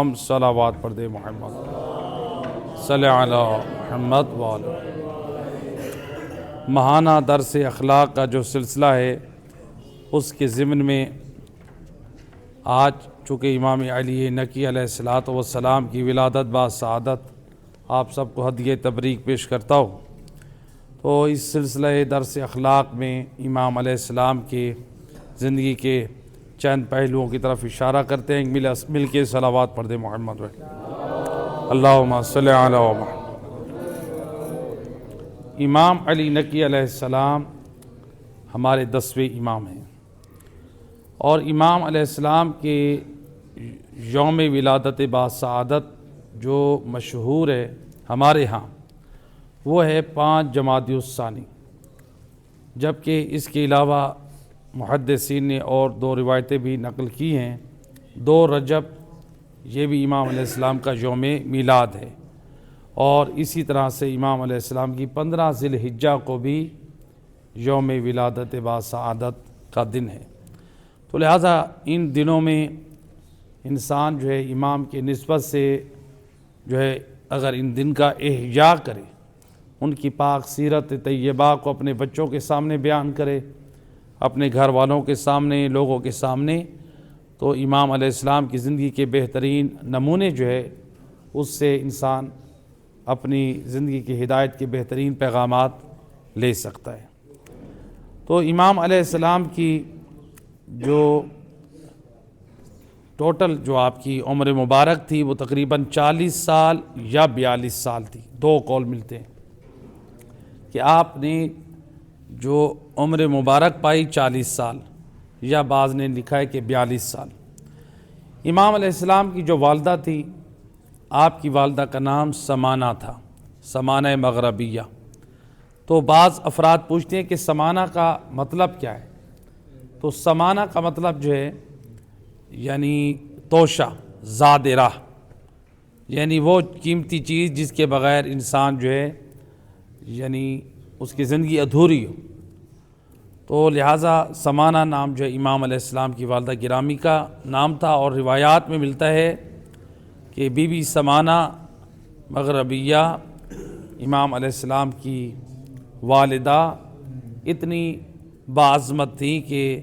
ہم صلوات پڑھ دے محمد صلی علی محمد وعلی۔ ماہانہ درس اخلاق کا جو سلسلہ ہے اس کے ضمن میں آج چونکہ امام علی نقی علیہ السلام کی ولادت باسعادت آپ سب کو ہدیہ تبریک پیش کرتا ہوں، تو اس سلسلہ درس اخلاق میں امام علیہ السلام کی زندگی کے چند پہلوؤں کی طرف اشارہ کرتے ہیں۔ مل کے صلوات پڑھ دے محمد اللہم صلی علی محمد۔ امام علی نقی علیہ السلام ہمارے 10ویں امام ہیں، اور امام علیہ السلام کے یوم ولادت باسعادت جو مشہور ہے ہمارے ہاں وہ ہے 5 جمادی الثانی، جبکہ اس کے علاوہ محدثین نے اور 2 روایتیں بھی نقل کی ہیں۔ 2 رجب یہ بھی امام علیہ السلام کا یوم میلاد ہے، اور اسی طرح سے امام علیہ السلام کی 15 ذی الحجہ کو بھی یوم ولادت باسعادت کا دن ہے۔ تو لہٰذا ان دنوں میں انسان جو ہے امام کے نسبت سے جو ہے اگر ان دن کا احیاء کرے، ان کی پاک سیرت طیبہ کو اپنے بچوں کے سامنے بیان کرے، اپنے گھر والوں کے سامنے، لوگوں کے سامنے، تو امام علیہ السلام کی زندگی کے بہترین نمونے جو ہے اس سے انسان اپنی زندگی کی ہدایت کے بہترین پیغامات لے سکتا ہے۔ تو امام علیہ السلام کی جو ٹوٹل جو آپ کی عمر مبارک تھی وہ تقریباً 40 سال یا 42 سال تھی، 2 قول ملتے ہیں کہ آپ نے جو عمر مبارک پائی 40 سال، یا بعض نے لکھا ہے کہ 42 سال۔ امام علیہ السلام کی جو والدہ تھی، آپ کی والدہ کا نام سمانہ تھا، سمانہ مغربیہ۔ تو بعض افراد پوچھتے ہیں کہ سمانہ کا مطلب کیا ہے؟ تو سمانہ کا مطلب جو ہے یعنی توشہ، زاد راہ، یعنی وہ قیمتی چیز جس کے بغیر انسان جو ہے یعنی اس کی زندگی ادھوری ہو۔ تو لہٰذا سمانہ نام جو ہے امام علیہ السلام کی والدہ گرامی کا نام تھا، اور روایات میں ملتا ہے کہ بی بی سمانہ مغربیہ امام علیہ السلام کی والدہ اتنی باعظمت تھی کہ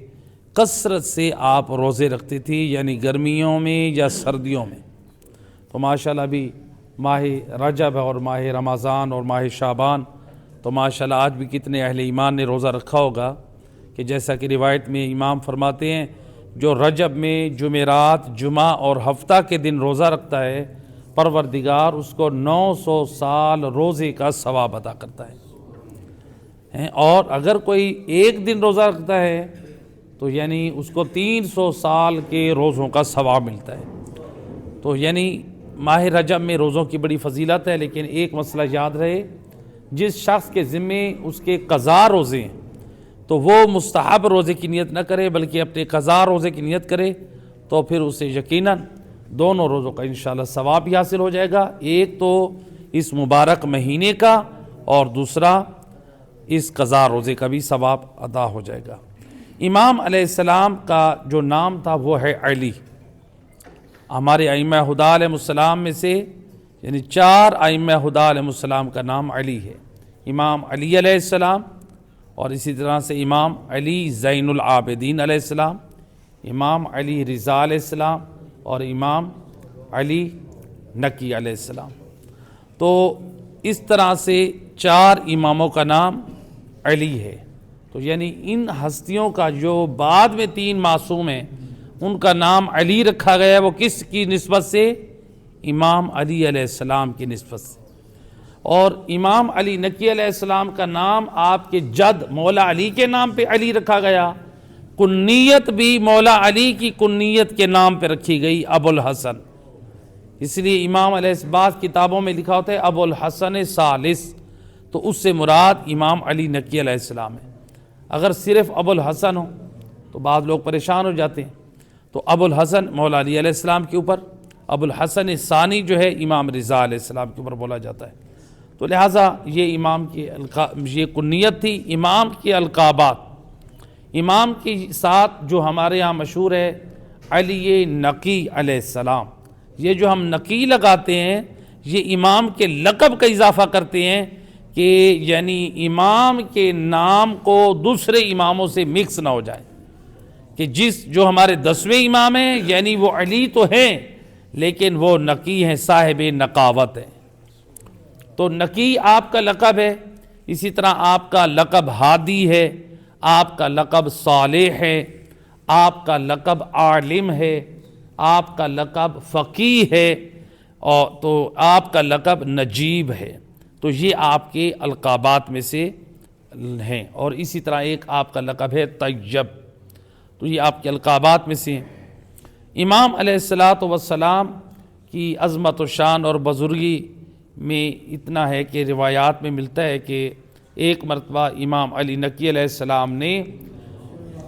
کثرت سے آپ روزے رکھتی تھی، یعنی گرمیوں میں یا سردیوں میں۔ تو ماشاءاللہ بھی ماہ رجب اور ماہ رمضان اور ماہ شعبان، تو ماشاءاللہ آج بھی کتنے اہل ایمان نے روزہ رکھا ہوگا، کہ جیسا کہ روایت میں امام فرماتے ہیں جو رجب میں جمعرات، جمعہ اور ہفتہ کے دن روزہ رکھتا ہے، پروردگار اس کو 900 سال روزے کا ثواب عطا کرتا ہے، اور اگر کوئی ایک دن روزہ رکھتا ہے تو یعنی اس کو 300 سال کے روزوں کا ثواب ملتا ہے۔ تو یعنی ماہ رجب میں روزوں کی بڑی فضیلت ہے، لیکن ایک مسئلہ یاد رہے، جس شخص کے ذمے اس کے قضا روزے ہیں تو وہ مستحب روزے کی نیت نہ کرے بلکہ اپنے قضا روزے کی نیت کرے، تو پھر اسے یقیناً دونوں روزوں کا انشاءاللہ ثواب بھی حاصل ہو جائے گا، ایک تو اس مبارک مہینے کا اور دوسرا اس قضا روزے کا بھی ثواب ادا ہو جائے گا۔ امام علیہ السلام کا جو نام تھا وہ ہے علی۔ ہمارے ائمہ ہدیٰ علیہ السلام میں سے یعنی 4 ائمہ ہدیٰ علیہ السلام کا نام علی ہے، امام علی علیہ السلام، اور اسی طرح سے امام علی زین العابدین علیہ السلام، امام علی رضا علیہ السلام، اور امام علی نقی علیہ السلام۔ تو اس طرح سے 4 اماموں کا نام علی ہے۔ تو یعنی ان ہستیوں کا جو بعد میں 3 معصوم ہیں ان کا نام علی رکھا گیا ہے، وہ کس کی نسبت سے؟ امام علی علیہ السلام کی نسبت سے۔ اور امام علی نقی علیہ السلام کا نام آپ کے جد مولا علی کے نام پہ علی رکھا گیا، کنیت بھی مولا علی کی کنیت کے نام پہ رکھی گئی، ابو الحسن۔ اس لیے امام علیہ بعض کتابوں میں لکھا ہوتا ہے ابو الحسن ثالث، تو اس سے مراد امام علی نقی علیہ السلام ہے۔ اگر صرف ابو الحسن ہو تو بعض لوگ پریشان ہو جاتے ہیں، تو ابو الحسن مولا علی علیہ السلام کے اوپر، ابو الحسن ثانی جو ہے امام رضا علیہ السلام کے اوپر بولا جاتا ہے۔ تو لہٰذا یہ امام کی یہ کنیت تھی۔ امام کی القابات، امام کے ساتھ جو ہمارے ہاں مشہور ہے علی نقی علیہ السلام، یہ جو ہم نقی لگاتے ہیں یہ امام کے لقب کا اضافہ کرتے ہیں کہ یعنی امام کے نام کو دوسرے اماموں سے مکس نہ ہو جائے، کہ جو ہمارے 10ویں امام ہیں یعنی وہ علی تو ہیں لیکن وہ نقی ہیں، صاحب نقاوت ہیں۔ تو نقی آپ کا لقب ہے، اسی طرح آپ کا لقب ہادی ہے، آپ کا لقب صالح ہے، آپ کا لقب عالم ہے، آپ کا لقب فقیہ ہے، اور تو آپ کا لقب نجیب ہے۔ تو یہ آپ کے القابات میں سے ہیں، اور اسی طرح ایک آپ کا لقب ہے طیب، تو یہ آپ کے القابات میں سے ہیں۔ امام علیہ السلام کی عظمت و شان اور بزرگی میں اتنا ہے کہ روایات میں ملتا ہے کہ ایک مرتبہ امام علی نقی علیہ السلام نے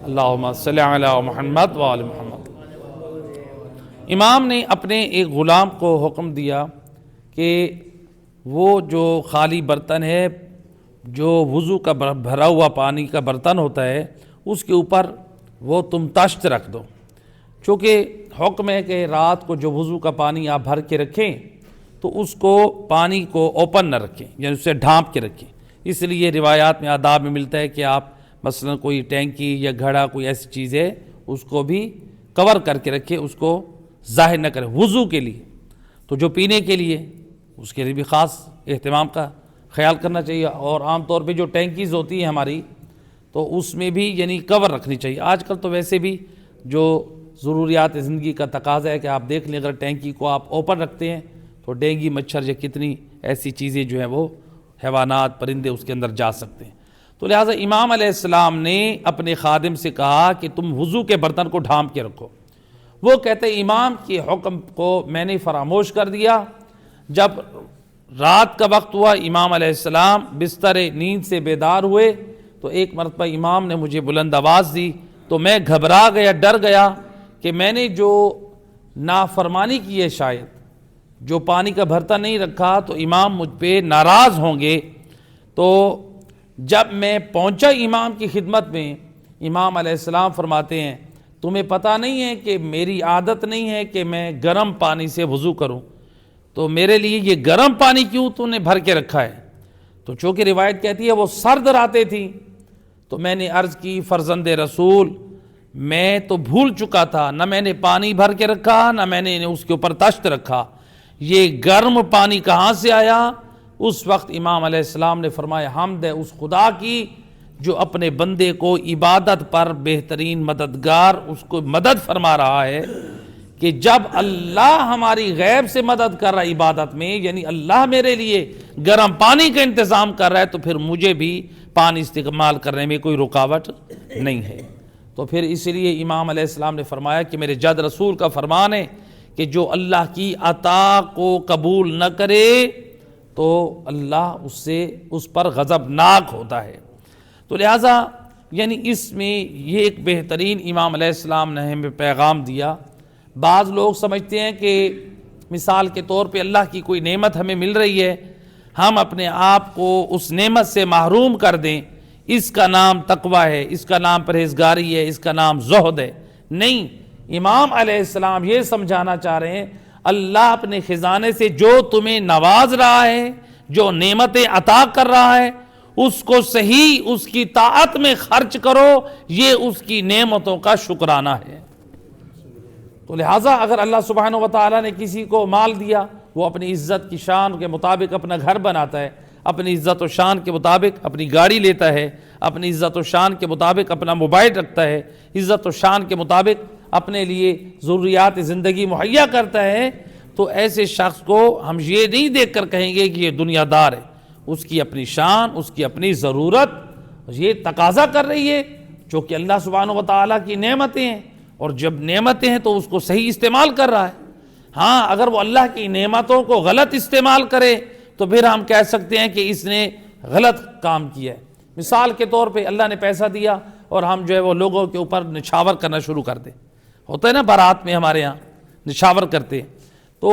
اللہم صلی علی محمد و آل محمد، امام نے اپنے ایک غلام کو حکم دیا کہ وہ جو خالی برتن ہے، جو وضو کا بھرا ہوا پانی کا برتن ہوتا ہے، اس کے اوپر وہ تم تشت رکھ دو، چونکہ حکم ہے کہ رات کو جو وضو کا پانی آپ بھر کے رکھیں تو اس کو پانی کو اوپن نہ رکھیں، یعنی اسے ڈھانپ کے رکھیں۔ اس لیے روایات میں آداب میں ملتا ہے کہ آپ مثلا کوئی ٹینکی یا گھڑا کوئی ایسی چیز ہے اس کو بھی کور کر کے رکھیں، اس کو ظاہر نہ کریں وضو کے لیے۔ تو جو پینے کے لیے اس کے لیے بھی خاص اہتمام کا خیال کرنا چاہیے، اور عام طور پہ جو ٹینکیز ہوتی ہیں ہماری تو اس میں بھی یعنی کور رکھنی چاہیے۔ آج کل تو ویسے بھی جو ضروریات زندگی کا تقاضا ہے کہ آپ دیکھ لیں اگر ٹینکی کو آپ اوپن رکھتے ہیں تو ڈینگی مچھر یا کتنی ایسی چیزیں جو ہیں وہ حیوانات پرندے اس کے اندر جا سکتے ہیں۔ تو لہٰذا امام علیہ السلام نے اپنے خادم سے کہا کہ تم وضو کے برتن کو ڈھانپ کے رکھو۔ وہ کہتے ہیں امام کے حکم کو میں نے فراموش کر دیا۔ جب رات کا وقت ہوا امام علیہ السلام بستر نیند سے بیدار ہوئے تو ایک مرتبہ امام نے مجھے بلند آواز دی تو میں گھبرا گیا، ڈر گیا کہ میں نے جو نافرمانی کی ہے، شاید جو پانی کا برتن نہیں رکھا تو امام مجھ پہ ناراض ہوں گے۔ تو جب میں پہنچا امام کی خدمت میں، امام علیہ السلام فرماتے ہیں تمہیں پتہ نہیں ہے کہ میری عادت نہیں ہے کہ میں گرم پانی سے وضو کروں، تو میرے لیے یہ گرم پانی کیوں تو نے بھر کے رکھا ہے؟ تو چونکہ روایت کہتی ہے وہ سرد راتیں تھیں، تو میں نے عرض کی فرزند رسول میں تو بھول چکا تھا، نہ میں نے پانی بھر کے رکھا نہ میں نے اس کے اوپر تشت رکھا، یہ گرم پانی کہاں سے آیا؟ اس وقت امام علیہ السلام نے فرمایا حمد ہے اس خدا کی جو اپنے بندے کو عبادت پر بہترین مددگار اس کو مدد فرما رہا ہے، کہ جب اللہ ہماری غیب سے مدد کر رہا ہے عبادت میں، یعنی اللہ میرے لیے گرم پانی کا انتظام کر رہا ہے، تو پھر مجھے بھی پانی استعمال کرنے میں کوئی رکاوٹ نہیں ہے۔ تو پھر اس لیے امام علیہ السلام نے فرمایا کہ میرے جد رسول کا فرمان ہے کہ جو اللہ کی عطا کو قبول نہ کرے تو اللہ اس پر غضبناک ہوتا ہے۔ تو لہٰذا یعنی اس میں یہ ایک بہترین امام علیہ السلام نے ہمیں پیغام دیا۔ بعض لوگ سمجھتے ہیں کہ مثال کے طور پہ اللہ کی کوئی نعمت ہمیں مل رہی ہے، ہم اپنے آپ کو اس نعمت سے محروم کر دیں، اس کا نام تقویٰ ہے، اس کا نام پرہیزگاری ہے، اس کا نام زہد ہے۔ نہیں، امام علیہ السلام یہ سمجھانا چاہ رہے ہیں اللہ اپنے خزانے سے جو تمہیں نواز رہا ہے، جو نعمتیں عطا کر رہا ہے، اس کو صحیح اس کی طاعت میں خرچ کرو، یہ اس کی نعمتوں کا شکرانہ ہے۔ تو لہٰذا اگر اللہ سبحانہ وتعالی نے کسی کو مال دیا، وہ اپنی عزت کی شان کے مطابق اپنا گھر بناتا ہے، اپنی عزت و شان کے مطابق اپنی گاڑی لیتا ہے، اپنی عزت و شان کے مطابق اپنا موبائل رکھتا ہے، عزت و شان کے مطابق اپنے لیے ضروریات زندگی مہیا کرتا ہے، تو ایسے شخص کو ہم یہ نہیں دیکھ کر کہیں گے کہ یہ دنیا دار ہے۔ اس کی اپنی شان، اس کی اپنی ضرورت یہ تقاضا کر رہی ہے، جو کہ اللہ سبحانہ وتعالیٰ کی نعمتیں ہیں، اور جب نعمتیں ہیں تو اس کو صحیح استعمال کر رہا ہے۔ ہاں اگر وہ اللہ کی نعمتوں کو غلط استعمال کرے تو پھر ہم کہہ سکتے ہیں کہ اس نے غلط کام کیا ہے۔ مثال کے طور پہ اللہ نے پیسہ دیا اور ہم جو ہے وہ لوگوں کے اوپر نچھاور کرنا شروع کر دیں، ہوتا ہے نا بارات میں ہمارے ہاں نچھاور کرتے ہیں، تو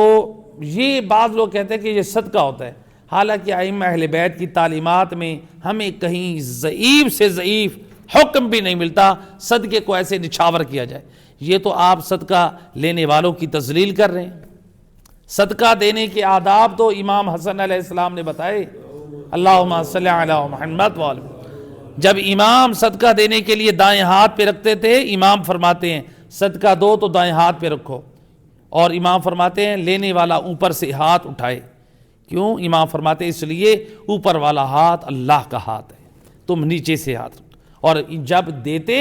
یہ بعض لوگ کہتے ہیں کہ یہ صدقہ ہوتا ہے، حالانکہ ائمہ اہل بیت کی تعلیمات میں ہمیں کہیں ضعیف سے ضعیف حکم بھی نہیں ملتا صدقے کو ایسے نچھاور کیا جائے۔ یہ تو آپ صدقہ لینے والوں کی تذلیل کر رہے ہیں، صدقہ دینے کے آداب تو امام حسن علیہ السلام نے بتائے، اللہم صلی علی محمد وآلہ۔ جب امام صدقہ دینے کے لیے دائیں ہاتھ پہ رکھتے تھے، امام فرماتے ہیں صدقہ دو تو دائیں ہاتھ پہ رکھو، اور امام فرماتے ہیں لینے والا اوپر سے ہاتھ اٹھائے۔ کیوں؟ امام فرماتے ہیں اس لیے اوپر والا ہاتھ اللہ کا ہاتھ ہے، تم نیچے سے ہاتھ رکھو۔ اور جب دیتے،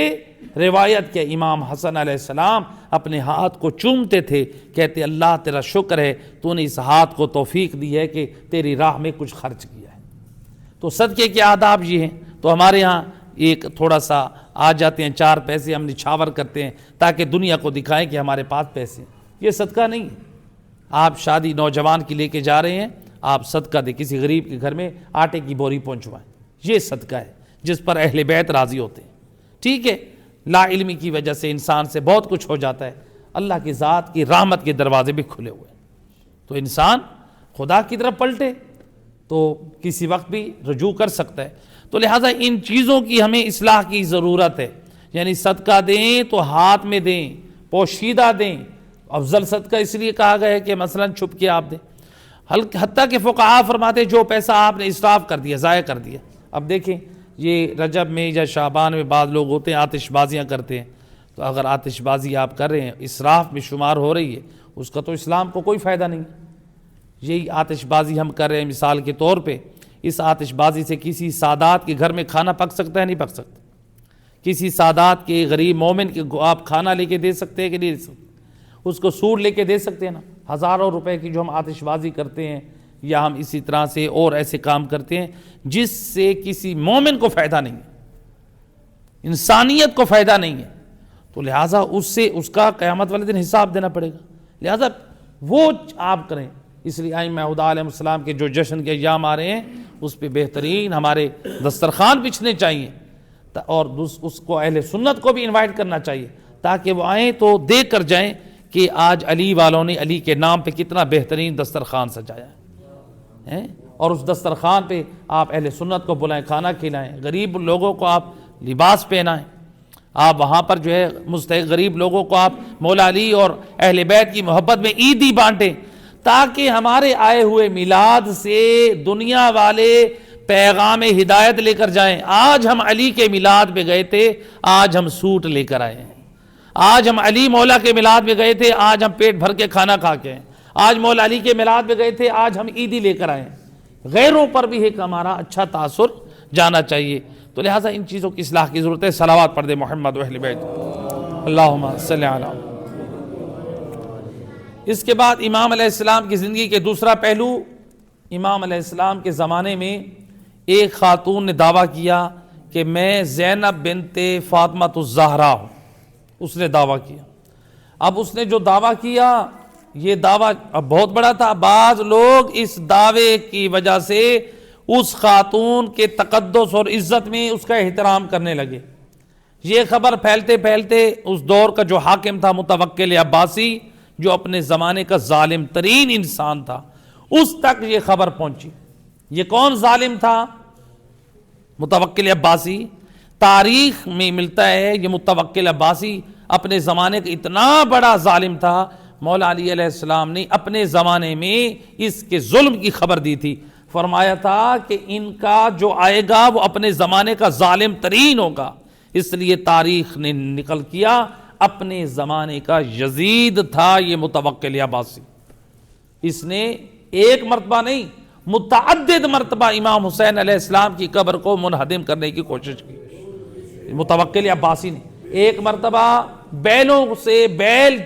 روایت کے امام حسن علیہ السلام اپنے ہاتھ کو چومتے تھے، کہتے اللہ تیرا شکر ہے تو نے اس ہاتھ کو توفیق دی ہے کہ تیری راہ میں کچھ خرچ کیا ہے۔ تو صدقے کے آداب یہ ہیں۔ تو ہمارے ہاں ایک تھوڑا سا آ جاتے ہیں، 4 پیسے ہم نچھاور کرتے ہیں تاکہ دنیا کو دکھائیں کہ ہمارے پاس پیسے ہیں۔ یہ صدقہ نہیں ہے۔ آپ شادی نوجوان کی لے کے جا رہے ہیں، آپ صدقہ دیں، کسی غریب کے گھر میں آٹے کی بوری پہنچوائیں، یہ صدقہ ہے جس پر اہل بیت راضی ہوتے ہیں۔ ٹھیک ہے، لا علمی کی وجہ سے انسان سے بہت کچھ ہو جاتا ہے، اللہ کی ذات کی رحمت کے دروازے بھی کھلے ہوئے ہیں، تو انسان خدا کی طرف پلٹے تو کسی وقت بھی رجوع کر سکتا ہے۔ تو لہٰذا ان چیزوں کی ہمیں اصلاح کی ضرورت ہے، یعنی صدقہ دیں تو ہاتھ میں دیں، پوشیدہ دیں۔ افضل صدقہ اس لیے کہا گیا ہے کہ مثلا چھپ کے آپ دیں، حتیٰ کہ فقہاء فرماتے جو پیسہ آپ نے اسراف کر دیا، ضائع کر دیا۔ اب دیکھیں یہ رجب میں یا شعبان میں بعض لوگ ہوتے ہیں آتش بازیاں کرتے ہیں، تو اگر آتش بازی آپ کر رہے ہیں اسراف میں شمار ہو رہی ہے، اس کا تو اسلام کو کوئی فائدہ نہیں۔ یہی آتش بازی ہم کر رہے ہیں مثال کے طور پہ، اس آتش بازی سے کسی سادات کے گھر میں کھانا پک سکتا ہے؟ نہیں پک سکتا۔ کسی سادات کے غریب مومن کے آپ کھانا لے کے دے سکتے ہیں کہ نہیں دے سکتے؟ اس کو سوٹ لے کے دے سکتے ہیں نا؟ ہزاروں روپے کی جو ہم آتش بازی کرتے ہیں یا ہم اسی طرح سے اور ایسے کام کرتے ہیں جس سے کسی مومن کو فائدہ نہیں ہے، انسانیت کو فائدہ نہیں ہے، تو لہٰذا اس کا قیامت والے دن حساب دینا پڑے گا۔ لہٰذا وہ آپ کریں۔ اس لیے ائمہ ہدیٰ علیہ السلام کے جو جشن کے ایام آ رہے ہیں اس پہ بہترین ہمارے دسترخوان بچھنے چاہیے، اور اس کو اہل سنت کو بھی انوائٹ کرنا چاہیے تاکہ وہ آئیں تو دیکھ کر جائیں کہ آج علی والوں نے علی کے نام پہ کتنا بہترین دسترخوان سجایا ہے، اور اس دسترخوان پہ آپ اہل سنت کو بلائیں، کھانا کھلائیں، غریب لوگوں کو آپ لباس پہنائیں، آپ وہاں پر جو ہے مستحق غریب لوگوں کو آپ مولا علی اور اہل بیت کی محبت میں عیدی بانٹیں، تاکہ ہمارے آئے ہوئے میلاد سے دنیا والے پیغام ہدایت لے کر جائیں۔ آج ہم علی کے میلاد میں گئے تھے، آج ہم سوٹ لے کر آئے ہیں۔ آج ہم علی مولا کے میلاد میں گئے تھے، آج ہم پیٹ بھر کے کھانا کھا کے ہیں۔ آج مولا علی کے میلاد میں گئے تھے، آج ہم عیدی لے کر آئے ہیں۔ غیروں پر بھی ایک ہمارا اچھا تاثر جانا چاہیے، تو لہٰذا ان چیزوں کی اصلاح کی ضرورت ہے۔ صلوات پڑھ دے محمد و اہل بیت، اللہم صلی علی۔ اس کے بعد امام علیہ السلام کی زندگی کے دوسرا پہلو، امام علیہ السلام کے زمانے میں ایک خاتون نے دعویٰ کیا کہ میں زینب بنت فاطمہ الزہرا ہوں، اس نے دعویٰ کیا۔ اب اس نے جو دعویٰ کیا یہ دعویٰ اب بہت بڑا تھا، بعض لوگ اس دعوے کی وجہ سے اس خاتون کے تقدس اور عزت میں اس کا احترام کرنے لگے۔ یہ خبر پھیلتے پھیلتے اس دور کا جو حاکم تھا متوکل عباسی، جو اپنے زمانے کا ظالم ترین انسان تھا، اس تک یہ خبر پہنچی۔ یہ کون ظالم تھا؟ متوکل عباسی۔ تاریخ میں ملتا ہے یہ متوکل عباسی اپنے زمانے کا اتنا بڑا ظالم تھا، مولا علی علیہ السلام نے اپنے زمانے میں اس کے ظلم کی خبر دی تھی، فرمایا تھا کہ ان کا جو آئے گا وہ اپنے زمانے کا ظالم ترین ہوگا۔ اس لیے تاریخ نے نقل کیا اپنے زمانے کا یزید تھا یہ متوکل عباسی۔ اس نے ایک مرتبہ نہیں متعدد مرتبہ امام حسین علیہ السلام کی قبر کو منہدم کرنے کی کوشش کی متوکل عباسی نے۔ ایک مرتبہ بیلوں سے بیل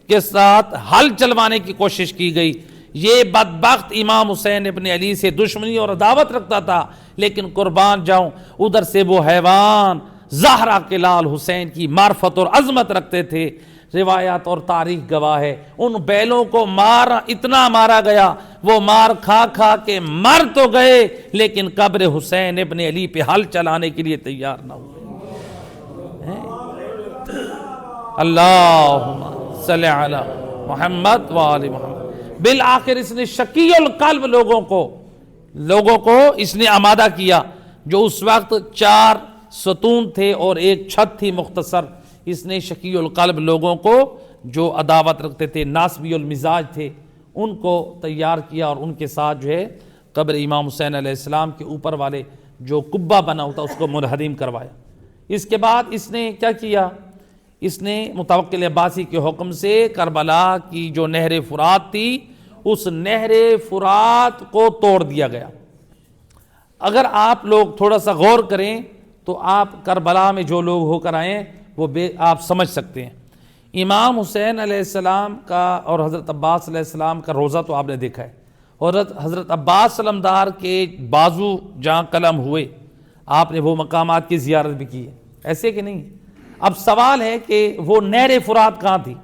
کے ساتھ ہل چلوانے کی کوشش کی گئی۔ یہ بدبخت امام حسین ابن علی سے دشمنی اور عداوت رکھتا تھا، لیکن قربان جاؤں ادھر سے وہ حیوان زہرا کے لال حسین کی معرفت اور عظمت رکھتے تھے۔ روایات اور تاریخ گواہ ہے ان بیلوں کو اتنا مارا گیا، وہ مار کھا کھا کے مر تو گئے لیکن قبر حسین ابن علی پہ ہل چلانے کے لیے تیار نہ ہوئے۔ اللہم صلی علی محمد و آل محمد۔ بالآخر اس نے شقی القلب لوگوں کو اس نے آمادہ کیا، جو اس وقت 4 ستون تھے اور ایک چھت تھی مختصر۔ اس نے شقی القلب لوگوں کو جو عداوت رکھتے تھے، ناصبی المزاج تھے، ان کو تیار کیا اور ان کے ساتھ جو ہے قبر امام حسین علیہ السلام کے اوپر والے جو قبہ بنا ہوتا اس کو منہدم کروایا۔ اس کے بعد اس نے کیا کیا، اس نے متوکل عباسی کے حکم سے کربلا کی جو نہر فرات تھی اس نہر فرات کو توڑ دیا گیا۔ اگر آپ لوگ تھوڑا سا غور کریں تو آپ کربلا میں جو لوگ ہو کر آئیں وہ آپ سمجھ سکتے ہیں۔ امام حسین علیہ السلام کا اور حضرت عباس علیہ السلام کا روزہ تو آپ نے دیکھا ہے، اور حضرت عباس علمدار کے بازو جہاں قلم ہوئے آپ نے وہ مقامات کی زیارت بھی کی ہے، ایسے کہ نہیں؟ اب سوال ہے کہ وہ نہر فرات کہاں تھی؟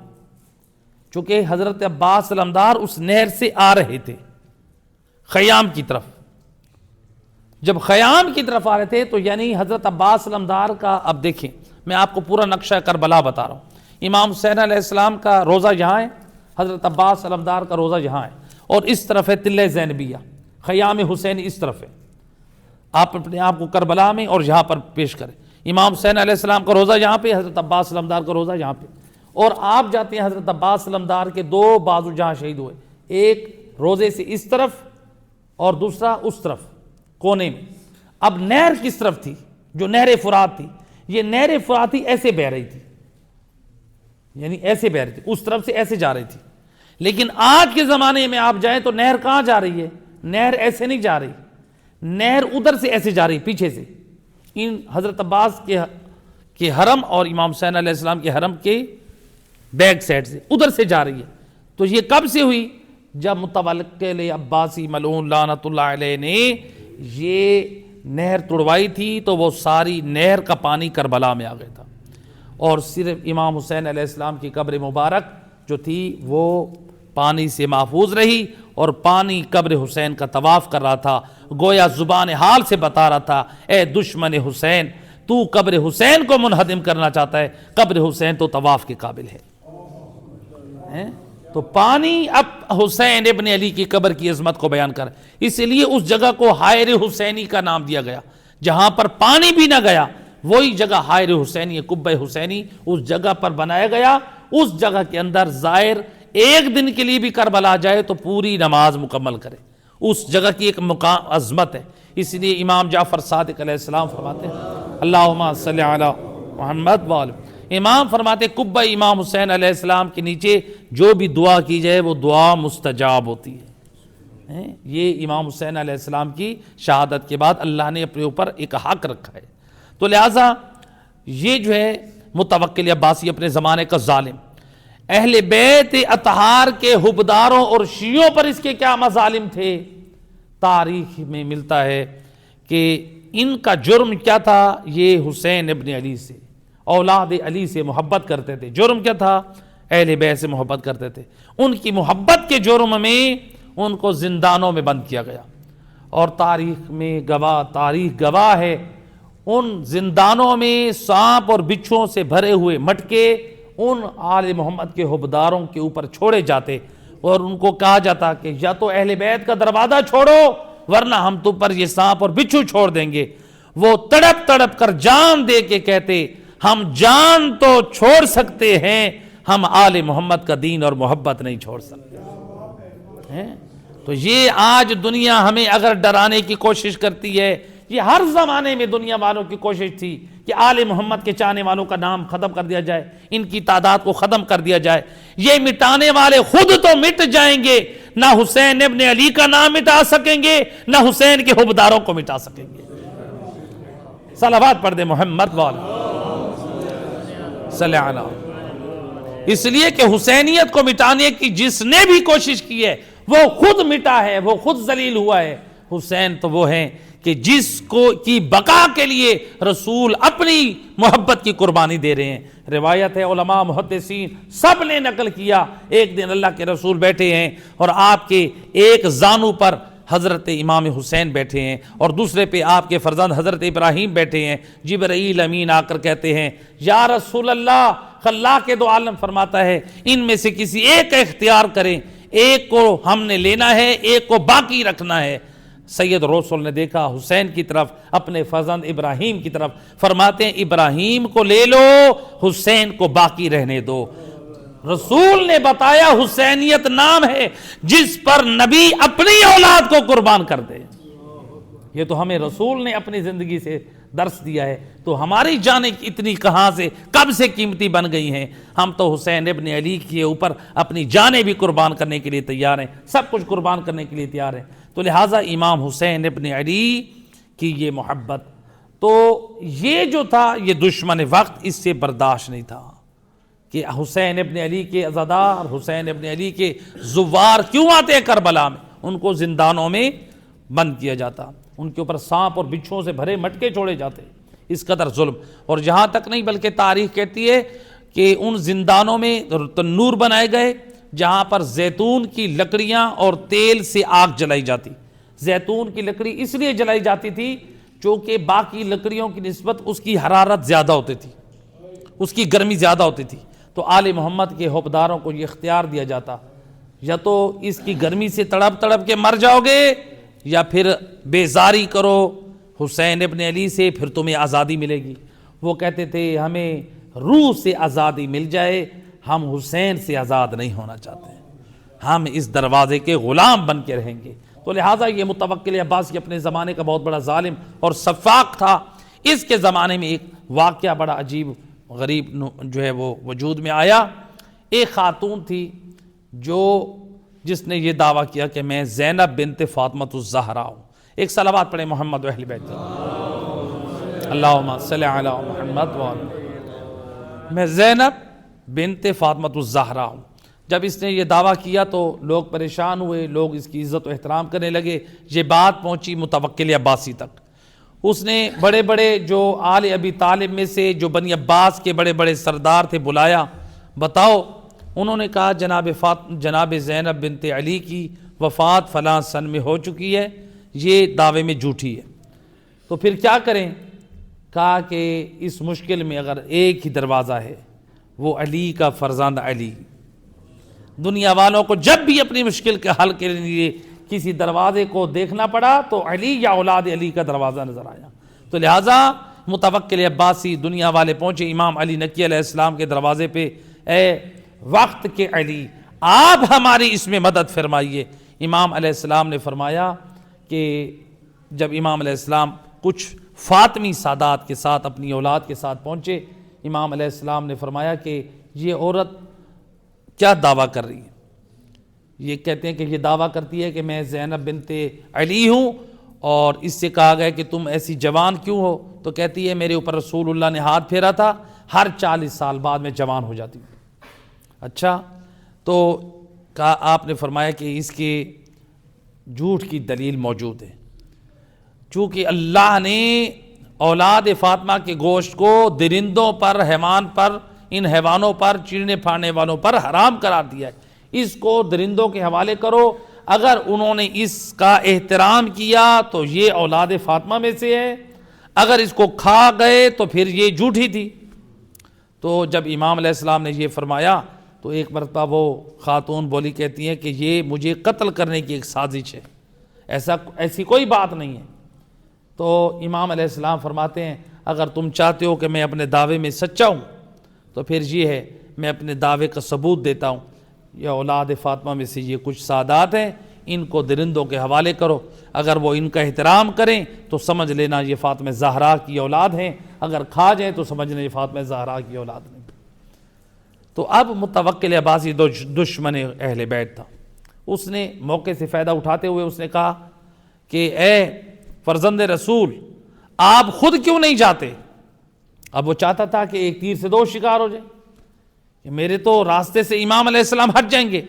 چونکہ حضرت عباس علمدار اس نہر سے آ رہے تھے خیام کی طرف، جب خیام کی طرف آ رہے تھے تو یعنی حضرت عباس علمدار کا، اب دیکھیں میں آپ کو پورا نقشہ کربلا بتا رہا ہوں۔ امام حسین علیہ السلام کا روزہ یہاں ہے، حضرت عباس علمدار کا روزہ یہاں ہے، اور اس طرف ہے تلہ زینبیہ، خیام حسین اس طرف ہے۔ آپ اپنے آپ کو کربلا میں اور یہاں پر پیش کریں، امام حسین علیہ السلام کا روزہ یہاں پہ، حضرت عباس علمدار کا روزہ یہاں پہ، اور آپ جاتے ہیں حضرت عباس علمدار کے دو بازو جہاں شہید ہوئے، ایک روزے سے اس طرف اور دوسرا اس طرف کونے میں۔ اب نہر کس طرف تھی؟ جو نہر فرات تھی، یہ نہر فراتی ایسے بہ رہی تھی، یعنی ایسے بہ رہی تھی، اس طرف سے ایسے جا رہی تھی۔ لیکن آج کے زمانے میں آپ جائیں تو نہر کہاں جا رہی ہے؟ نہر ایسے نہیں جا رہی، نہر ادھر سے ایسے جا رہی پیچھے سے، ان حضرت عباس کے حرم اور امام حسین علیہ السلام کے حرم کے بیک سائڈ سے ادھر سے جا رہی ہے۔ تو یہ کب سے ہوئی؟ جب متوکل عباسی ملعون لعنت اللہ علیہ نے یہ نہر توڑوائی تھی تو وہ ساری نہر کا پانی کربلا میں آ گیا تھا، اور صرف امام حسین علیہ السلام کی قبر مبارک جو تھی وہ پانی سے محفوظ رہی، اور پانی قبر حسین کا طواف کر رہا تھا، گویا زبان حال سے بتا رہا تھا اے دشمن حسین، تو قبر حسین کو منہدم کرنا چاہتا ہے، قبر حسین تو طواف کے قابل ہے۔ تو پانی اب حسین ابن علی کی قبر کی عظمت کو بیان کر، اس لیے اس جگہ کو حائر حسینی کا نام دیا گیا، جہاں پر پانی بھی نہ گیا وہی جگہ حائر حسینی، قبہ حسینی اس جگہ پر بنایا گیا۔ اس جگہ کے اندر زائر ایک دن کے لیے بھی کربلا جائے تو پوری نماز مکمل کرے، اس جگہ کی ایک مقام عظمت ہے۔ اس لیے امام جعفر صادق علیہ السلام فرماتے ہیں اللہم صلی علی محمد وآلہ، امام فرماتے قبہ امام حسین علیہ السلام کے نیچے جو بھی دعا کی جائے وہ دعا مستجاب ہوتی ہے۔ یہ امام حسین علیہ السلام کی شہادت کے بعد اللہ نے اپنے اوپر ایک حق رکھا ہے۔ تو لہٰذا یہ جو ہے متوکل عباسی اپنے زمانے کا ظالم، اہل بیت اطہار کے حبداروں اور شیعوں پر اس کے کیا مظالم تھے، تاریخ میں ملتا ہے کہ ان کا جرم کیا تھا۔ یہ حسین ابن علی سے، اولاد علی سے محبت کرتے تھے۔ جرم کیا تھا؟ اہل بیت سے محبت کرتے تھے۔ ان کی محبت کے جرم میں ان کو زندانوں میں بند کیا گیا، اور تاریخ گواہ ہے ان زندانوں میں سانپ اور بچھوؤں سے بھرے ہوئے مٹکے ان آل محمد کے حبداروں کے اوپر چھوڑے جاتے، اور ان کو کہا جاتا کہ یا تو اہل بیت کا دروازہ چھوڑو ورنہ ہم تم پر یہ سانپ اور بچھو چھوڑ دیں گے۔ وہ تڑپ تڑپ کر جان دے کے کہتے ہم جان تو چھوڑ سکتے ہیں، ہم آل محمد کا دین اور محبت نہیں چھوڑ سکتے۔ تو یہ آج دنیا ہمیں اگر ڈرانے کی کوشش کرتی ہے، یہ ہر زمانے میں دنیا والوں کی کوشش تھی کہ آل محمد کے چاہنے والوں کا نام ختم کر دیا جائے، ان کی تعداد کو ختم کر دیا جائے۔ یہ مٹانے والے خود تو مٹ جائیں گے، نہ حسین ابن علی کا نام مٹا سکیں گے، نہ حسین کے حبداروں کو مٹا سکیں گے۔ صلوات پڑھ دے محمد والا صلی اللہ علیہ۔ اس لیے کہ حسینیت کو مٹانے کی جس نے بھی کوشش کی ہے وہ خود مٹا ہے، وہ خود ذلیل ہوا ہے۔ حسین تو وہ ہیں کہ جس کو کی بقا کے لیے رسول اپنی محبت کی قربانی دے رہے ہیں۔ روایت ہے علماء محدثین سب نے نقل کیا، ایک دن اللہ کے رسول بیٹھے ہیں اور آپ کے ایک زانو پر حضرت امام حسین بیٹھے ہیں اور دوسرے پہ آپ کے فرزند حضرت ابراہیم بیٹھے ہیں۔ جبرائیل امین آ کر کہتے ہیں یا رسول اللہ کے دو عالم فرماتا ہے ان میں سے کسی ایک کا اختیار کریں، ایک کو ہم نے لینا ہے، ایک کو باقی رکھنا ہے۔ سید رسول نے دیکھا حسین کی طرف، اپنے فرزند ابراہیم کی طرف، فرماتے ہیں ابراہیم کو لے لو، حسین کو باقی رہنے دو۔ رسول نے بتایا حسینیت نام ہے جس پر نبی اپنی اولاد کو قربان کر دے. یہ تو ہمیں رسول نے اپنی زندگی سے درس دیا ہے. تو ہماری جانیں اتنی کہاں سے کب سے قیمتی بن گئی ہیں. ہم تو حسین ابن علی کے اوپر اپنی جانیں بھی قربان کرنے کے لیے تیار ہیں, سب کچھ قربان کرنے کے لیے تیار ہیں. تو لہٰذا امام حسین ابن علی کی یہ محبت, تو یہ جو تھا یہ دشمن وقت اس سے برداشت نہیں تھا کہ حسین ابن علی کے عزادار, حسین ابن علی کے زوار کیوں آتے ہیں کربلا میں, ان کو زندانوں میں بند کیا جاتا, ان کے اوپر سانپ اور بچھوؤں سے بھرے مٹکے چھوڑے جاتے, اس قدر ظلم. اور جہاں تک نہیں بلکہ تاریخ کہتی ہے کہ ان زندانوں میں تنور بنائے گئے جہاں پر زیتون کی لکڑیاں اور تیل سے آگ جلائی جاتی. زیتون کی لکڑی اس لیے جلائی جاتی تھی چونکہ باقی لکڑیوں کی نسبت اس کی حرارت زیادہ ہوتی تھی, اس کی گرمی زیادہ ہوتی تھی. تو آل محمد کے حوبداروں کو یہ اختیار دیا جاتا, یا تو اس کی گرمی سے تڑپ تڑپ کے مر جاؤ گے یا پھر بیزاری کرو حسین ابن علی سے, پھر تمہیں آزادی ملے گی. وہ کہتے تھے ہمیں روح سے آزادی مل جائے, ہم حسین سے آزاد نہیں ہونا چاہتے, ہم اس دروازے کے غلام بن کے رہیں گے. تو لہٰذا یہ متوکل عباسی اپنے زمانے کا بہت بڑا ظالم اور سفاق تھا. اس کے زمانے میں ایک واقعہ بڑا عجیب غریب جو ہے وہ وجود میں آیا. ایک خاتون تھی جس نے یہ دعویٰ کیا کہ میں زینب بنت فاطمۃ الزہرا ہوں. ایک صلوات پڑھیں محمد و اہل بیت, اللہم صلی علی محمد و آل. میں زینب بنت فاطمۃ الزہرا ہوں. جب اس نے یہ دعویٰ کیا تو لوگ پریشان ہوئے, لوگ اس کی عزت و احترام کرنے لگے. یہ بات پہنچی متوکل عباسی تک. اس نے بڑے بڑے جو آل ابی طالب میں سے جو بنی عباس کے بڑے بڑے سردار تھے بلایا, بتاؤ. انہوں نے کہا جناب زینب بنت علی کی وفات فلاں سن میں ہو چکی ہے, یہ دعوے میں جھوٹی ہے. تو پھر کیا کریں؟ کہا کہ اس مشکل میں اگر ایک ہی دروازہ ہے, وہ علی کا فرزند علی. دنیا والوں کو جب بھی اپنی مشکل کے حل کے لیے کسی دروازے کو دیکھنا پڑا تو علی یا اولاد علی کا دروازہ نظر آیا. تو لہٰذا متوکل عباسی دنیا والے پہنچے امام علی نقی علیہ السلام کے دروازے پہ, اے وقت کے علی آپ ہماری اس میں مدد فرمائیے. امام علیہ السلام نے فرمایا کہ جب امام علیہ السلام کچھ فاطمی سادات کے ساتھ اپنی اولاد کے ساتھ پہنچے, امام علیہ السلام نے فرمایا کہ یہ عورت کیا دعویٰ کر رہی ہے؟ یہ کہتے ہیں کہ یہ دعویٰ کرتی ہے کہ میں زینب بنت علی ہوں, اور اس سے کہا گیا کہ تم ایسی جوان کیوں ہو؟ تو کہتی ہے میرے اوپر رسول اللہ نے ہاتھ پھیرا تھا, ہر 40 سال بعد میں جوان ہو جاتی ہوں. اچھا, تو کہا آپ نے فرمایا کہ اس کے جھوٹ کی دلیل موجود ہے. چونکہ اللہ نے اولاد فاطمہ کے گوشت کو درندوں پر, حیوان پر, ان حیوانوں پر, چیرنے پھاڑنے والوں پر حرام قرار دیا ہے. اس کو درندوں کے حوالے کرو, اگر انہوں نے اس کا احترام کیا تو یہ اولاد فاطمہ میں سے ہے, اگر اس کو کھا گئے تو پھر یہ جھوٹی تھی. تو جب امام علیہ السلام نے یہ فرمایا تو ایک مرتبہ وہ خاتون بولی, کہتی ہیں کہ یہ مجھے قتل کرنے کی ایک سازش ہے, ایسی کوئی بات نہیں ہے. تو امام علیہ السلام فرماتے ہیں اگر تم چاہتے ہو کہ میں اپنے دعوے میں سچا ہوں تو پھر یہ ہے, میں اپنے دعوے کا ثبوت دیتا ہوں. یہ اولاد فاطمہ میں سے یہ کچھ سادات ہیں, ان کو درندوں کے حوالے کرو, اگر وہ ان کا احترام کریں تو سمجھ لینا یہ فاطمہ زہرا کی اولاد ہیں, اگر کھا جائیں تو سمجھ لینا یہ فاطمہ زہرا کی اولاد نہیں. تو اب متوکل عباسی دشمن اہل بیت تھا. اس نے موقع سے فائدہ اٹھاتے ہوئے اس نے کہا کہ اے فرزند رسول آپ خود کیوں نہیں جاتے؟ اب وہ چاہتا تھا کہ ایک تیر سے دو شکار ہو جائے, میرے تو راستے سے امام علیہ السلام ہٹ جائیں گے.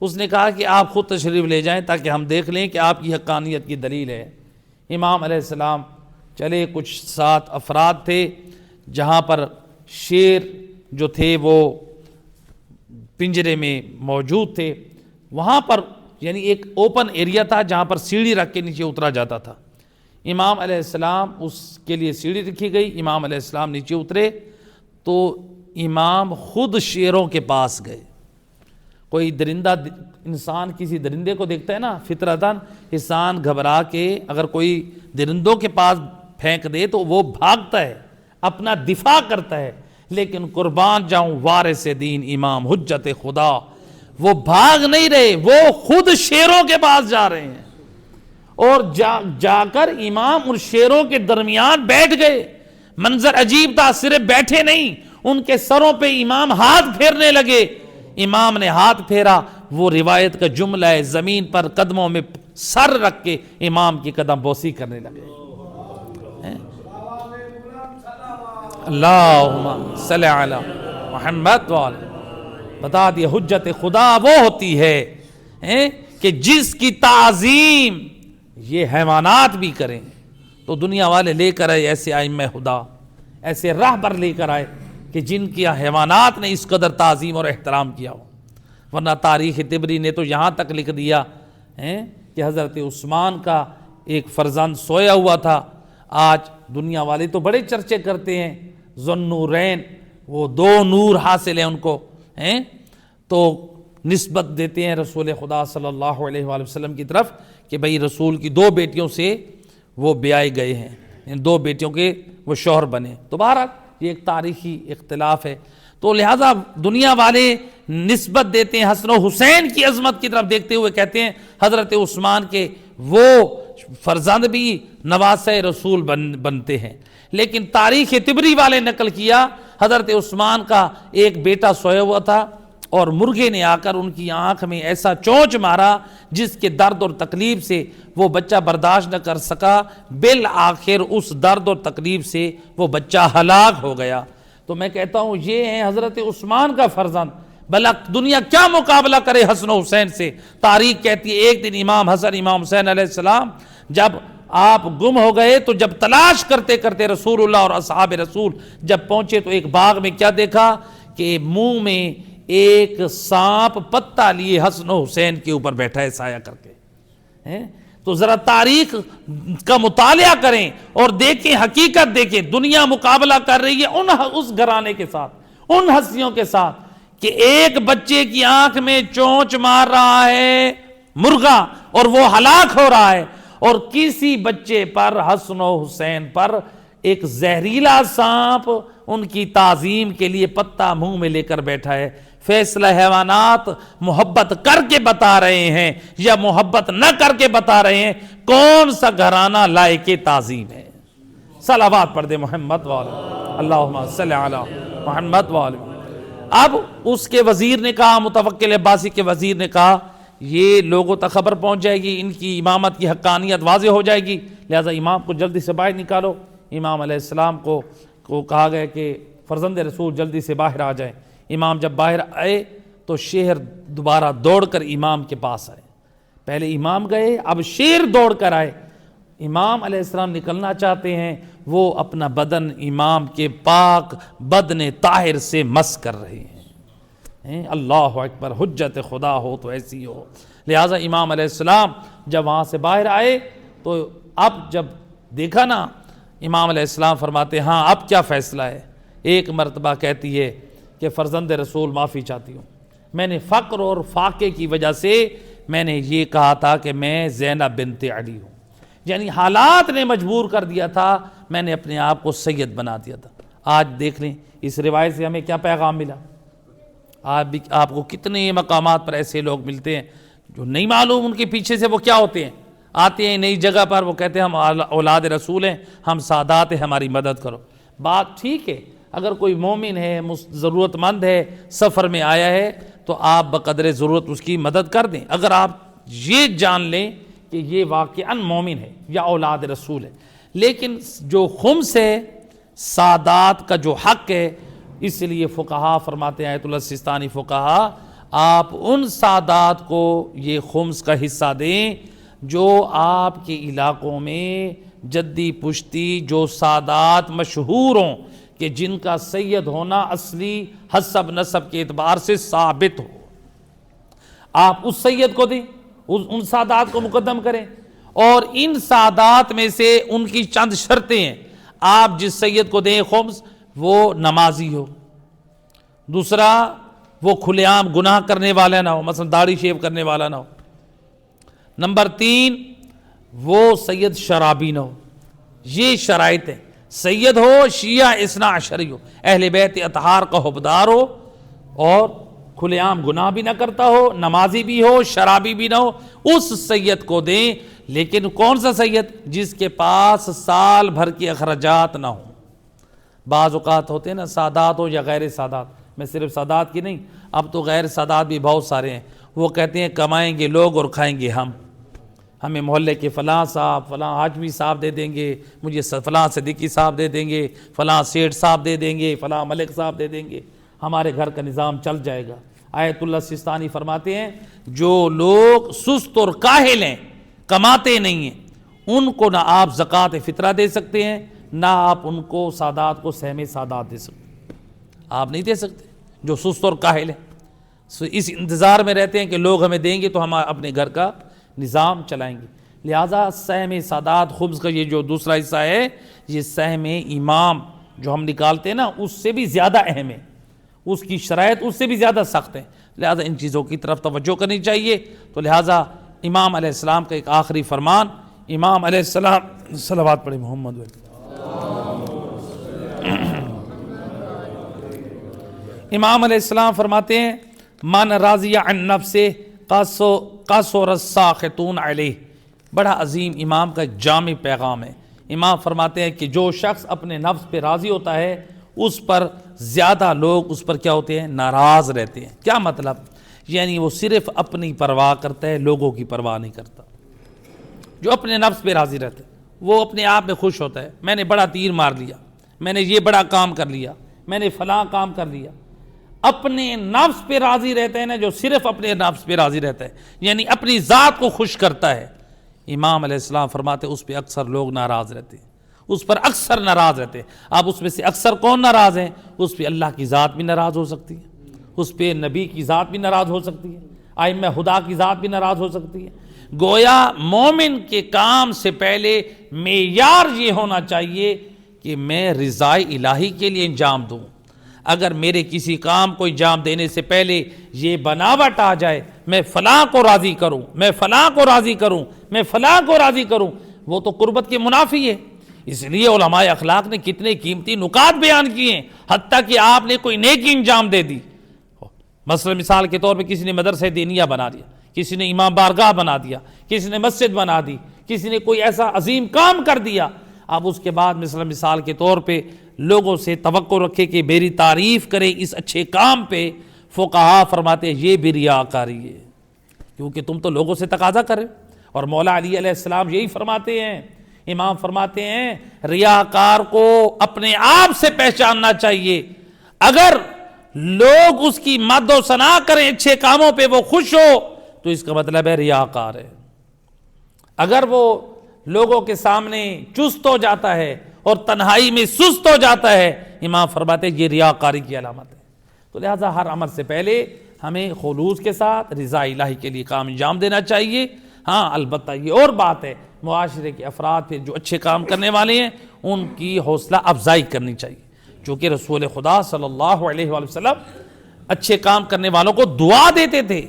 اس نے کہا کہ آپ خود تشریف لے جائیں تاکہ ہم دیکھ لیں کہ آپ کی حقانیت کی دلیل ہے. امام علیہ السلام چلے, کچھ 7 افراد تھے, جہاں پر شیر جو تھے وہ پنجرے میں موجود تھے, وہاں پر یعنی ایک اوپن ایریا تھا جہاں پر سیڑھی رکھ کے نیچے اترا جاتا تھا. امام علیہ السلام, اس کے لیے سیڑھی رکھی گئی, امام علیہ السلام نیچے اترے تو امام خود شیروں کے پاس گئے. کوئی درندہ انسان کسی درندے کو دیکھتا ہے نا, فطرتاً انسان گھبرا کے اگر کوئی درندوں کے پاس پھینک دے تو وہ بھاگتا ہے, اپنا دفاع کرتا ہے. لیکن قربان جاؤں وارث دین امام حجت خدا، وہ بھاگ نہیں رہے، وہ خود شیروں کے پاس جا رہے ہیں، اور جا کر امام ان شیروں کے درمیان بیٹھ گئے۔ منظر عجیب تھا، صرف بیٹھے نہیں، ان کے سروں پہ امام ہاتھ پھیرنے لگے۔ امام نے ہاتھ پھیرا، وہ روایت کا جملہ ہے، زمین پر قدموں میں سر رکھ کے امام کی قدم بوسی کرنے لگے۔ اللہم صلی علی محمد وعلی۔ بتا دیا حجت خدا وہ ہوتی ہے کہ جس کی تعظیم یہ حیوانات بھی کریں، تو دنیا والے لے کر آئے ایسے ائمہ خدا، ایسے راہبر لے کر آئے کہ جن کی حیوانات نے اس قدر تعظیم اور احترام کیا ہو۔ ورنہ تاریخ طبری نے تو یہاں تک لکھ دیا کہ حضرت عثمان کا ایک فرزند سویا ہوا تھا۔ آج دنیا والے تو بڑے چرچے کرتے ہیں، ذوالنورین، وہ 2 نور حاصل ہیں ان کو، تو نسبت دیتے ہیں رسول خدا صلی اللہ علیہ وآلہ وسلم کی طرف کہ بھئی رسول کی 2 بیٹیوں سے وہ بیائے گئے ہیں، ان 2 بیٹیوں کے وہ شوہر بنے۔ تو بہرحال یہ ایک تاریخی اختلاف ہے، تو لہٰذا دنیا والے نسبت دیتے ہیں حسن و حسین کی عظمت کی طرف دیکھتے ہوئے کہتے ہیں حضرت عثمان کے وہ فرزند بھی نواسہ رسول بنتے ہیں۔ لیکن تاریخ طبری والے نقل کیا حضرت عثمان کا ایک بیٹا سویا ہوا تھا، اور مرغے نے آ کر ان کی آنکھ میں ایسا چونچ مارا جس کے درد اور تکلیف سے وہ بچہ برداشت نہ کر سکا، بالآخر اس درد اور تکلیف سے وہ بچہ ہلاک ہو گیا۔ تو میں کہتا ہوں یہ ہے حضرت عثمان کا فرزند، بھلا دنیا کیا مقابلہ کرے حسن و حسین سے۔ تاریخ کہتی ہے ایک دن امام حسن امام حسین علیہ السلام جب آپ گم ہو گئے، تو جب تلاش کرتے کرتے رسول اللہ اور اصحاب رسول جب پہنچے تو ایک باغ میں کیا دیکھا کہ منہ میں ایک سانپ پتہ لیے حسن و حسین کے اوپر بیٹھا ہے سایہ کر کے۔ تو ذرا تاریخ کا مطالعہ کریں اور دیکھیں، حقیقت دیکھیں، دنیا مقابلہ کر رہی ہے اس گھرانے کے ساتھ، ان ہستیوں کے ساتھ کہ ایک بچے کی آنکھ میں چونچ مار رہا ہے مرغا اور وہ ہلاک ہو رہا ہے، اور کسی بچے پر حسن و حسین پر ایک زہریلا سانپ ان کی تعظیم کے لیے پتہ منہ میں لے کر بیٹھا ہے۔ فیصلہ حیوانات محبت کر کے بتا رہے ہیں یا محبت نہ کر کے بتا رہے ہیں، کون سا گھرانہ لائق تعظیم ہے؟ صلوات پڑھ دے محمد والے، اللہم صلی علی محمد والے۔ اب اس کے وزیر نے کہا، متوکل عباسی کے وزیر نے کہا یہ لوگوں تک خبر پہنچ جائے گی، ان کی امامت کی حقانیت واضح ہو جائے گی، لہذا امام کو جلدی سے باہر نکالو۔ امام علیہ السلام کو کہا گیا کہ فرزند رسول جلدی سے باہر آ جائیں۔ امام جب باہر آئے تو شیر دوبارہ دوڑ کر امام کے پاس آئے۔ پہلے امام گئے، اب شیر دوڑ کر آئے۔ امام علیہ السلام نکلنا چاہتے ہیں، وہ اپنا بدن امام کے پاک بدن طاہر سے مس کر رہے ہیں۔ اللہ اکبر، حجت خدا ہو تو ایسی ہو۔ لہٰذا امام علیہ السلام جب وہاں سے باہر آئے تو اب جب دیکھا نا، امام علیہ السلام فرماتے ہاں اب کیا فیصلہ ہے؟ ایک مرتبہ کہتی ہے کہ فرزند رسول معافی چاہتی ہوں، میں نے فقر اور فاقے کی وجہ سے میں نے یہ کہا تھا کہ میں زینب بنت علی ہوں، یعنی حالات نے مجبور کر دیا تھا، میں نے اپنے آپ کو سید بنا دیا تھا۔ آج دیکھ لیں اس روایت سے ہمیں کیا پیغام ملا۔ آج بھی آپ کو کتنے مقامات پر ایسے لوگ ملتے ہیں جو نہیں معلوم ان کے پیچھے سے وہ کیا ہوتے ہیں، آتے ہیں نئی جگہ پر، وہ کہتے ہیں ہم اولاد رسول ہیں، ہم سادات ہیں، ہماری مدد کرو۔ بات ٹھیک ہے، اگر کوئی مومن ہے، ضرورت مند ہے، سفر میں آیا ہے، تو آپ بقدر ضرورت اس کی مدد کر دیں، اگر آپ یہ جان لیں کہ یہ واقعاً مومن ہے یا اولاد رسول ہے۔ لیکن جو خمس ہے، سادات کا جو حق ہے، اس لیے فقہا فرماتے ہیں، آیت اللہ سستانی فقہا، آپ ان سادات کو یہ خمس کا حصہ دیں جو آپ کے علاقوں میں جدی پشتی جو سادات مشہور ہوں کہ جن کا سید ہونا اصلی حسب نسب کے اعتبار سے ثابت ہو، آپ اس سید کو دیں، ان سادات کو مقدم کریں۔ اور ان سادات میں سے ان کی چند شرطیں ہیں، آپ جس سید کو دیں خمس وہ نمازی ہو، دوسرا وہ کھلے عام گناہ کرنے والا نہ ہو، مثلا داڑھی شیو کرنے والا نہ ہو، نمبر 3 وہ سید شرابی نہ ہو۔ یہ شرائط ہیں۔ سید ہو شیعہ اثنا عشری ہو، اہل بیت اطہار کا حبدار ہو اور کھلے عام گناہ بھی نہ کرتا ہو، نمازی بھی ہو، شرابی بھی نہ ہو، اس سید کو دیں۔ لیکن کون سا سید؟ جس کے پاس سال بھر کی اخراجات نہ ہوں۔ بعض اوقات ہوتے ہیں نا، سادات ہو یا غیر سادات، میں صرف سادات کی نہیں، اب تو غیر سادات بھی بہت سارے ہیں، وہ کہتے ہیں کمائیں گے لوگ اور کھائیں گے ہم، ہمیں محلے کے فلاں صاحب، فلاں حاجمی صاحب دے دیں گے، مجھے فلاں صدیقی صاحب دے دیں گے، فلاں سیٹھ صاحب دے دیں گے، فلاں ملک صاحب دے دیں گے، ہمارے گھر کا نظام چل جائے گا۔ آیت اللہ سستانی فرماتے ہیں جو لوگ سست اور کاہل ہیں، کماتے نہیں ہیں، ان کو نہ آپ زکوٰۃ فطرہ دے سکتے ہیں، نہ آپ ان کو سادات کو سہم سادات دے سکتے ہیں، آپ نہیں دے سکتے جو سست اور کاہل ہیں، اس انتظار میں رہتے ہیں کہ لوگ ہمیں دیں گے تو ہم اپنے گھر کا نظام چلائیں گے۔ لہٰذا سہم سادات خبز کا یہ جو دوسرا حصہ ہے، یہ سہم امام جو ہم نکالتے ہیں نا، اس سے بھی زیادہ اہم ہے، اس کی شرائط اس سے بھی زیادہ سخت ہے، لہٰذا ان چیزوں کی طرف توجہ کرنی چاہیے۔ تو لہٰذا امام علیہ السلام کا ایک آخری فرمان، امام علیہ السلام صلوات پڑھیں محمد علیہ، امام علیہ السلام فرماتے ہیں من راضی عن نفسہ قصر الساخطون علیہ، بڑا عظیم امام کا ایک جامع پیغام ہے۔ امام فرماتے ہیں کہ جو شخص اپنے نفس پہ راضی ہوتا ہے اس پر زیادہ لوگ اس پر کیا ہوتے ہیں؟ ناراض رہتے ہیں۔ کیا مطلب؟ یعنی وہ صرف اپنی پرواہ کرتا ہے، لوگوں کی پرواہ نہیں کرتا۔ جو اپنے نفس پہ راضی رہتا ہے وہ اپنے آپ میں خوش ہوتا ہے، میں نے بڑا تیر مار لیا، میں نے یہ بڑا کام کر لیا، میں نے فلاں کام کر لیا۔ اپنے نفس پہ راضی رہتا ہے نا، جو صرف اپنے نفس پہ راضی رہتا ہے، یعنی اپنی ذات کو خوش کرتا ہے، امام علیہ السلام فرماتے ہیں اس پہ اکثر لوگ ناراض رہتے ہیں، اس پر اکثر ناراض رہتے ہیں۔ اب اس میں سے اکثر کون ناراض ہیں؟ اس پہ اللہ کی ذات بھی ناراض ہو سکتی ہے، اس پہ نبی کی ذات بھی ناراض ہو سکتی ہے، ائمہ خدا کی ذات بھی ناراض ہو سکتی ہے۔ گویا مومن کے کام سے پہلے معیار یہ ہونا چاہیے کہ میں رضائے الہی کے لیے انجام دوں۔ اگر میرے کسی کام کو انجام دینے سے پہلے یہ بناوٹ آ جائے میں فلاں کو راضی کروں، میں فلاں کو راضی کروں، میں فلاں کو راضی کروں، وہ تو قربت کے منافی ہے۔ اس لیے علماء اخلاق نے کتنے قیمتی نکات بیان کیے ہیں، حتیٰ کہ آپ نے کوئی نیکی انجام دے دی، مثلا مثال کے طور پہ کسی نے مدرسہ دینیہ بنا دیا، کسی نے امام بارگاہ بنا دیا، کسی نے مسجد بنا دی، کسی نے کوئی ایسا عظیم کام کر دیا، اب اس کے بعد مثال کے طور پہ لوگوں سے توقع رکھے کہ میری تعریف کرے اس اچھے کام پہ، فقہا فرماتے ہیں یہ بھی ریاکاری ہے، کیونکہ تم تو لوگوں سے تقاضا کرے۔ اور مولا علی علیہ السلام یہی فرماتے ہیں، امام فرماتے ہیں ریاکار کو اپنے آپ سے پہچاننا چاہیے، اگر لوگ اس کی مد و ثنا کریں اچھے کاموں پہ وہ خوش ہو تو اس کا مطلب ہے ریاکار ہے۔ اگر وہ لوگوں کے سامنے چست ہو جاتا ہے اور تنہائی میں سست ہو جاتا ہے، امام فرماتے ہیں یہ ریاکاری کی علامت ہے۔ تو لہٰذا ہر عمل سے پہلے ہمیں خلوص کے ساتھ رضا الہی کے لیے کام انجام دینا چاہیے۔ ہاں البتہ یہ اور بات ہے، معاشرے کے افراد پہ جو اچھے کام کرنے والے ہیں ان کی حوصلہ افزائی کرنی چاہیے، چونکہ رسول خدا صلی اللہ علیہ وآلہ وسلم اچھے کام کرنے والوں کو دعا دیتے تھے،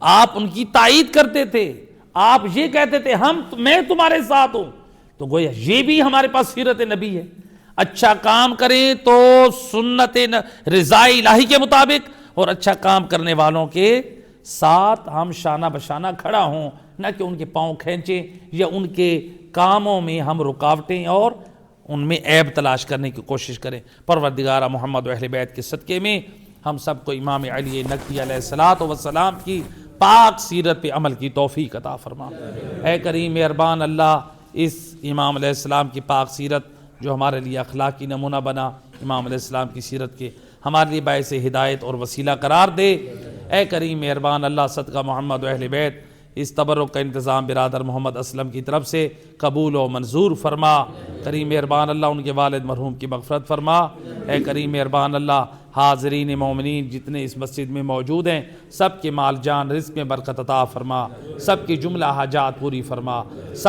آپ ان کی تائید کرتے تھے، آپ یہ کہتے تھے میں تمہارے ساتھ ہوں۔ تو گویا یہ بھی ہمارے پاس سیرت نبی ہے، اچھا کام کریں تو سنت رضا الہی کے مطابق، اور اچھا کام کرنے والوں کے ساتھ ہم شانہ بشانہ کھڑا ہوں، نہ کہ ان کے پاؤں کھینچیں یا ان کے کاموں میں ہم رکاوٹیں اور ان میں عیب تلاش کرنے کی کوشش کریں۔ پروردگارہ محمد و اہل بیت کے صدقے میں ہم سب کو امام علی نقی علیہ السلام کی پاک سیرت پہ عمل کی توفیق عطا فرما۔ اے کریم مہربان اللہ، اس امام علیہ السلام کی پاک سیرت جو ہمارے لیے اخلاقی نمونہ بنا، امام علیہ السلام کی سیرت کے ہمارے لیے باعث ہدایت اور وسیلہ قرار دے۔ اے کریم مہربان اللہ، صدقہ محمد و اہل بیت اس تبرک کا انتظام برادر محمد اسلم کی طرف سے قبول و منظور فرما۔ کریم مہربان اللہ ان کے والد مرحوم کی مغفرت فرما۔ اے کریم مہربان اللہ، حاضرین مومنین جتنے اس مسجد میں موجود ہیں سب کے مال جان رزق میں برکت عطا فرما، سب کی جملہ حاجات پوری فرما، سب